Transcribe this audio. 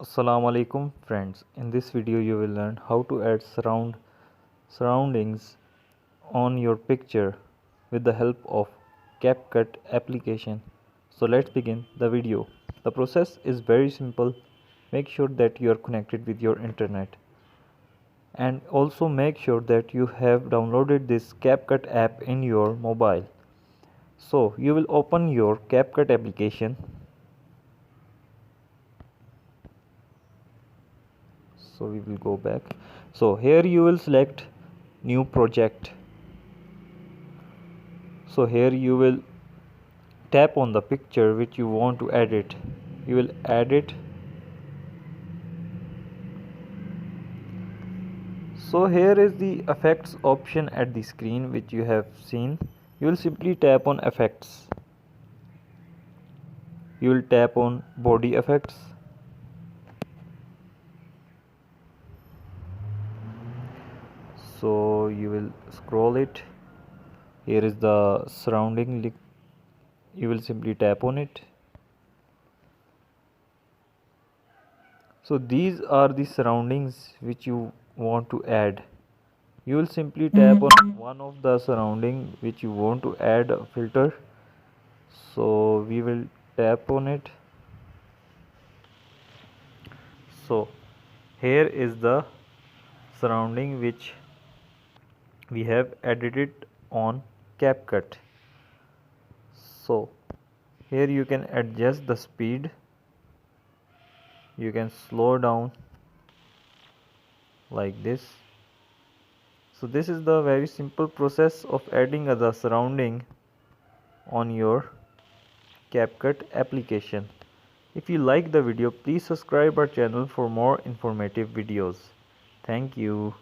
Assalamu alaikum friends. In this video you will learn how to add surroundings on your picture with the help of Capcut application. So let's begin the video. The process is very simple. Make sure that you are connected with your internet and also make sure that you have downloaded this Capcut app in your mobile. So you will open your Capcut application. So we will go back. So here you will select new project. So here you will tap on the picture which you want to edit. You will add it. So here is the effects option at the screen which you have seen. You will simply tap on effects. You will tap on body effects. So you will scroll it. Here is the surrounding link. You will simply tap on it. So these are the surroundings which you want to add. You will simply tap on one of the surrounding which you want to add a filter. So we will tap on it. So here is the surrounding which we have edited on CapCut. So here you can adjust the speed. You can slow down like this. So this is the very simple process of adding the surrounding on your CapCut application. If you like the video, please subscribe our channel for more informative videos. Thank you.